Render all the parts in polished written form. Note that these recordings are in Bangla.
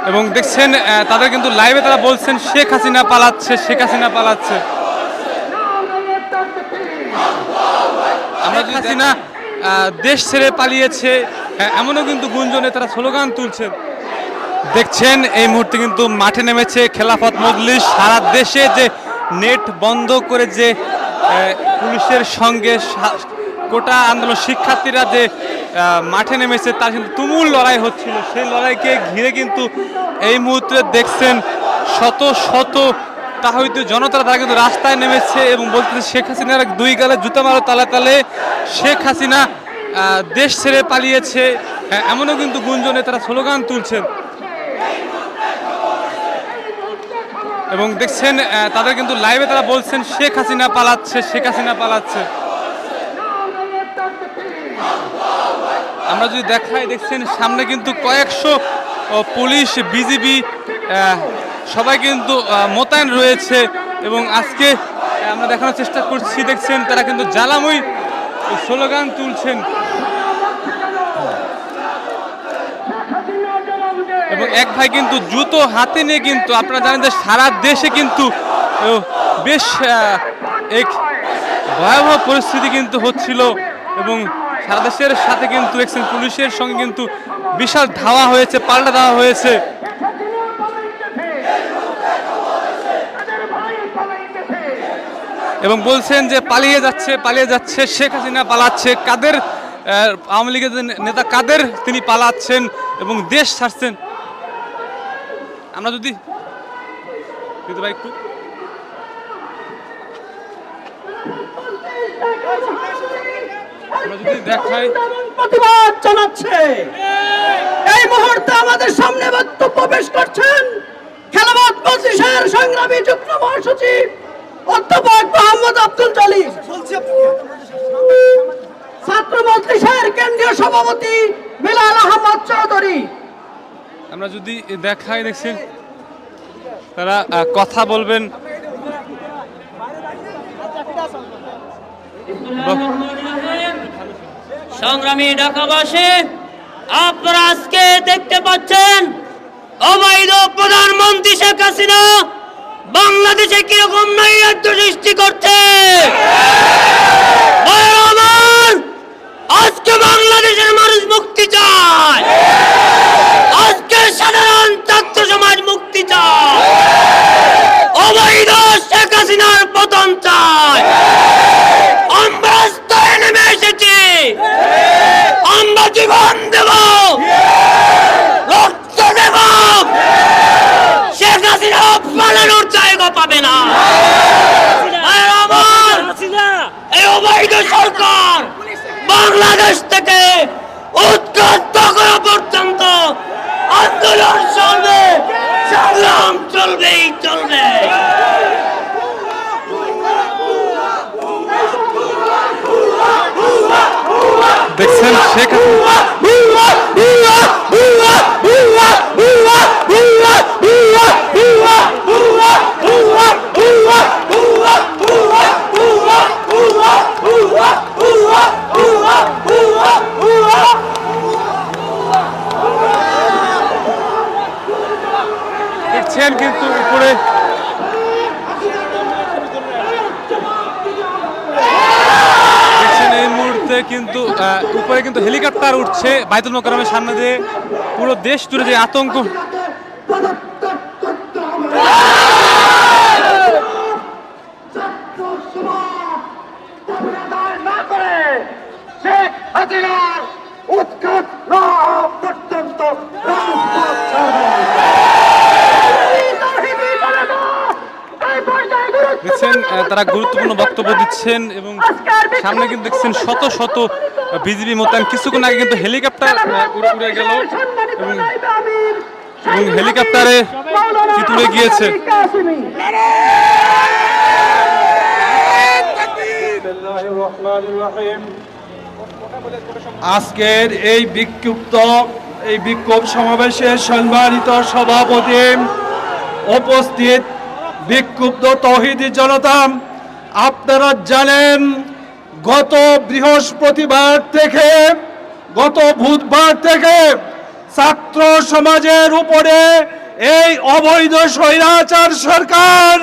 এবং দেখছেন তাদের কিন্তু লাইভে তারা বলছেন শেখ হাসিনা পালাচ্ছে, শেখ হাসিনা পালাচ্ছে। আমরা হাসিনা দেশ ছেড়ে পালিয়েছে এমনও কিন্তু গুঞ্জনে তারা স্লোগান তুলছেন। দেখছেন এই মুহূর্তে কিন্তু মাঠে নেমেছে খেলাফত মজলিস। সারা দেশে যে নেট বন্ধ করে যে পুলিশের সঙ্গে কোটা আন্দোলন শিক্ষার্থীরা যে মাঠে নেমেছে তার কিন্তু তুমুল লড়াই হচ্ছিল। সেই লড়াইকে ঘিরে কিন্তু এই মুহূর্তে দেখছেন শত শত তাহিতি জনতারা তারা কিন্তু রাস্তায় নেমেছে এবং বলতেছে শেখ হাসিনার দুই গালে জুতা মারো তালে তালে, শেখ হাসিনা দেশ ছেড়ে পালিয়েছে এমনও কিন্তু গুঞ্জনে তারা স্লোগান তুলছেন। এবং দেখছেন তাদের কিন্তু লাইভে তারা বলছেন শেখ হাসিনা পালাচ্ছে, শেখ হাসিনা পালাচ্ছে। আমরা যদি দেখাই দেখছেন সামনে কিন্তু কয়েকশো পুলিশ বিজিবি সবাই কিন্তু মোতায়েন রয়েছে এবং আজকে আমরা দেখানোর চেষ্টা করছি। দেখছেন তারা কিন্তু জ্বালাময়ী স্লোগান তুলছেন এবং এক ভাই কিন্তু জুতো হাতে নিয়ে কিন্তু আপনারা জানেন যে সারা দেশে কিন্তু বেশ এক ভয়াবহ পরিস্থিতি কিন্তু হচ্ছিল এবং সারা দেশের সাথে কিন্তু দেখছেন পুলিশের সঙ্গে কিন্তু বিশাল ধাওয়া হয়েছে, পাল্টা দেওয়া হয়েছে এবং বলছেন যে পালিয়ে যাচ্ছে, পালিয়ে যাচ্ছে, শেখ হাসিনা পালাচ্ছে। কাদের আওয়ামী লীগের নেতা কাদের তিনি পালাচ্ছেন এবং দেশ ছাড়ছেন। আমরা যদি ভাই একটু দেখাই প্রতিবাদ জানাচ্ছে এই মুহূর্তে আমাদের সামনে বক্তব্য পেশ করছেন খেলাফত মজলিসের সংগ্রামী যুগ্ম মহাসচিব অধ্যাপক মোহাম্মদ আব্দুল জলিল, ছাত্র মজলিসের কেন্দ্রীয় সভাপতি বিলাল আহমদ চৌধুরী। আমরা যদি দেখাই দেখছেন তারা কথা বলবেন। সংগ্রামী ঢাকাবাসী, আপনারা আজকে দেখতে পাচ্ছেন অবৈধ প্রধানমন্ত্রী শেখ হাসিনা বাংলাদেশে কিরকম নৈরাজ্য সৃষ্টি করছে। আজকে বাংলাদেশের মানুষ মুক্তি চায়, আজকে সাধারণ ছাত্র সমাজ মুক্তি চায়, অবৈধ শেখ হাসিনার পতন চায়। আমরা রাস্তায় নেমে এসেছি, আমরা জীবন দেব, রক্ত দেব, শেখ হাসিনা পালানোর জায়গা পাবে না। এই অবৈধ সরকার বাংলাদেশ থেকে উৎখাত করা পর্যন্ত আন্দোলন চলবে, সংগ্রাম চলবেই চলবে। দেখছেন শেখ দেখছেন কিন্তু উপরে কিন্তু উপরে কিন্তু হেলিকপ্টার উঠছে বাইতুল মোকাররমের সামনে দিয়ে। পুরো দেশ জুড়ে যে আতঙ্ক দেখছেন তারা গুরুত্বপূর্ণ বক্তব্য দিচ্ছেন এবং সামনে কিন্তু দেখছেন শত শত বিজিবি মোতায়েন। কিছুক্ষণ আগে কিন্তু হেলিকপ্টার উড়ে গেল এবং হেলিকপ্টারে উড়ে গিয়েছে। আজকের এই বিক্ষোভ সমাবেশের সম্মানিত সভাপতি, উপস্থিত বিক্ষুব্ধ তৌহিদি জনতা, আপনারা জানেন গত বৃহস্পতিবার থেকে গত বুধবার থেকে ছাত্র সমাজের উপরে এই অবৈধ স্বৈরাচার সরকার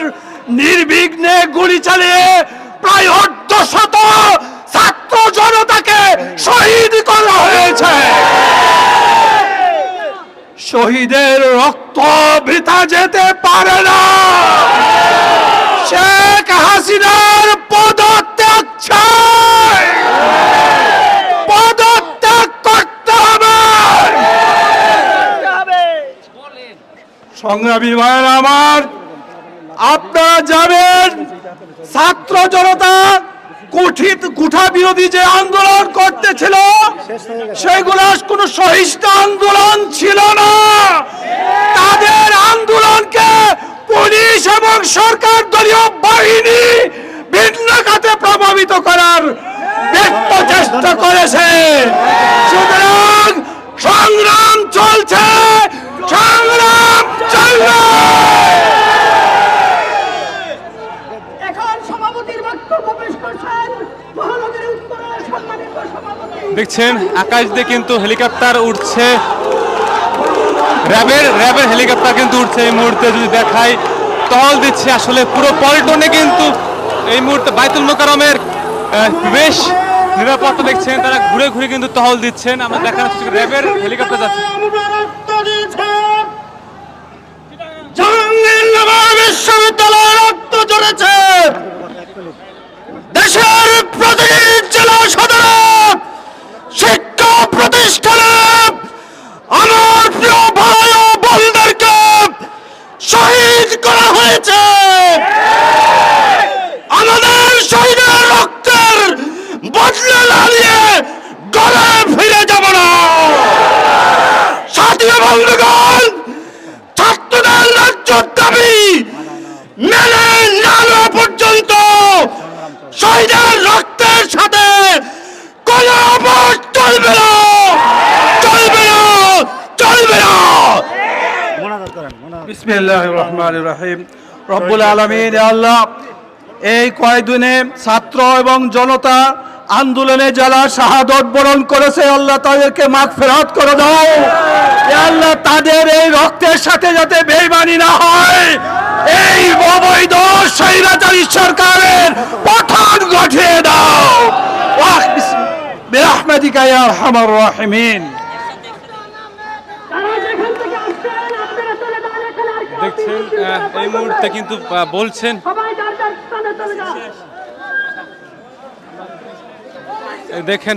নির্বিঘ্নে গুলি চালিয়ে প্রায় অর্ধশত ছাত্র জনতাকে শহীদ করা হয়েছে। শহীদের রক্ত বৃথা যেতে পারে না। শেখ হাসিনার পদত্যাগ চাই, পদত্যাগ করতে হবে। সংগ্রামী ভাইয়েরা আমার, আপনারা যাবেন, ছাত্র জনতা কুঠা বিরোধী যে আন্দোলন করতেছিল সেগুলো কোনো সহিষ্ণু আন্দোলন ছিল না। তাদের আন্দোলনকে পুলিশ এবং সরকার দলীয় বাহিনী ভিন্ন খাতে প্রভাবিত করার ব্যর্থ চেষ্টা করেছে। সুতরাং সংগ্রাম চলছে, সংগ্রাম চলবে। এখন সভাপতির বক্তব্য পেশ করছেন মহানগরী উত্তরের সম্মানিত সভাপতি। দেখছেন আকাশ দিয়ে কিন্তু হেলিকপ্টার উঠছে, র্যাবের হেলিকপ্টার কিন্তু উঠছে এই মুহূর্তে। যদি দেখাই, টহল দিচ্ছে আসলে পুরো পল্টনে কিন্তু এই মুহূর্তে বায়তুল মোকাররমের বেশ নিরাপত্তা দেখছেন, তারা ঘুরে ঘুরে কিন্তু টহল দিচ্ছেন। আমরা দেখার র্যাবের হেলিকপ্টার যাচ্ছে। জাহাঙ্গীরনগর বিশ্ববিদ্যালয়ে রক্ত ঝরেছে। দেশের প্রতিটি জেলা সদরে শিক্ষা প্রতিষ্ঠানে আমার প্রিয় ভাই ও বোনদেরকে শহীদ করা হয়েছে। আমাদের শহীদের রক্তের বদলে দাঁড়িয়ে গলে ফিরে যাব না। সাথী বন্ধুগণ, ছাত্রদের ন্যায্য দাবি মেনে না নেওয়া পর্যন্ত শহীদের রক্তের সাথে কোন আপোষ চলবে না, চলবে না, চলবে না। বিসমিল্লাহির রহমানির রহিম। রব্বুল আলামিন, ইয়া আল্লাহ, এই কয়েকদিনে ছাত্র এবং জনতা আন্দোলনে যারা শাহাদত বরণ করেছে, আল্লাহ তাদেরকে মাগফিরাত করে দাও। ইয়া আল্লাহ, তাদের এই রক্তের সাথে যাতে বেঈমানি না হয়, এই অবৈধ স্বৈরাচারী সরকারের পতন ঘটিয়ে দাও। বিরহমাতিকা ইয়া আরহামার রাহিমিন। তারা যেখান থেকে আসছেন আপনারা চলে যান, এখানে আর কেউ দেখছেন এই মুহূর্তে কিন্তু বলছেন সবাই যার যার স্থানে চলে যান। দেখেন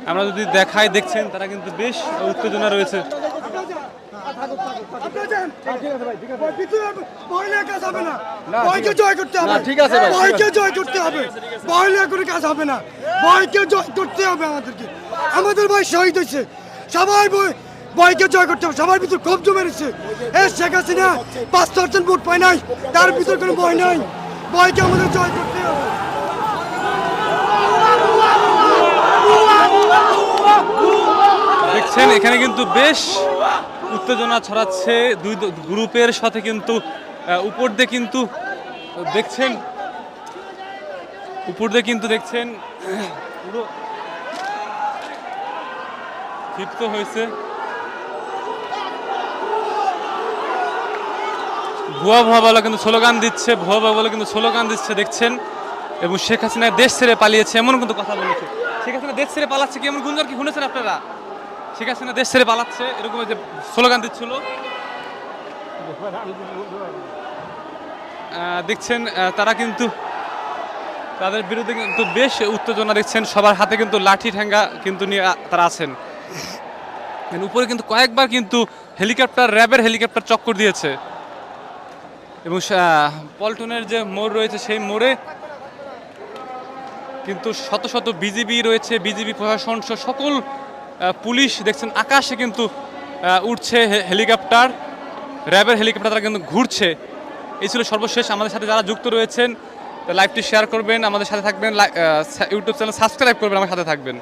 আমরা যদি দেখাই, দেখছেন তারা কিন্তু বেশ উত্তেজনা রয়েছে। ভয়কে জয় করতে হবে, ভয়কে জয় করতে হবে, ভয় নিয়ে কোনো কাজ হবে না, ভয়কে জয় করতে হবে আমাদেরকে। আমাদের ভাই শহীদ হয়েছে, সবাই ভয়কে জয় করতে হবে। সবার ভিতর ক্ষোভ জমে রয়েছে। এ শেখ হাসিনা 5% ভোট পায় নাই, তার ভিতর কোনো ভয় নাই। ভয়কে আমাদের জয় করতে হবে। দেখছেন এখানে কিন্তু বেশ উত্তেজনা ছড়াচ্ছে দুই গ্রুপের সাথে, কিন্তু উপর দিয়ে কিন্তু দেখছেন পুরো ক্ষিপ্ত হয়েছে। ভুয়া ভুয়া বলে কিন্তু স্লোগান দিচ্ছে, দেখছেন। এবং শেখ হাসিনা দেশ ছেড়ে পালিয়েছে এমন কিন্তু কথা বলেছে। শেখ হাসিনা দেশ ছেড়ে পালাচ্ছে কি এমন গুঞ্জন কি শুনেছেন আপনারা? শেখ হাসিনা দেশ ছেড়ে পালাচ্ছে এরকম যে স্লোগান দিচ্ছিল। দেখছেন তারা কিন্তু তাদের বিরুদ্ধে কিন্তু বেশ উত্তেজনা দেখছেন। সবার হাতে কিন্তু লাঠি ঠ্যাঙ্গা কিন্তু নিয়ে তারা আছেন। উপরে কিন্তু কয়েকবার কিন্তু র্যাবের হেলিকপ্টার চক্কর দিয়েছে। এবং পল্টনের যে মোড় রয়েছে সেই মোড়ে কিন্তু শত শত বিজিবি রয়েছে, বিজিবি প্রশাসন সকল পুলিশ দেখছেন। আকাশে কিন্তু উঠছে হেলিকপ্টার, র্যাবের হেলিকপ্টার, তারা কিন্তু ঘুরছে। এই ছিল সর্বশেষ। আমাদের সাথে যারা যুক্ত রয়েছেন লাইভটি শেয়ার করবেন, আমাদের সাথে থাকবেন, ইউটিউব চ্যানেল সাবস্ক্রাইব করবেন, আমার সাথে থাকবেন।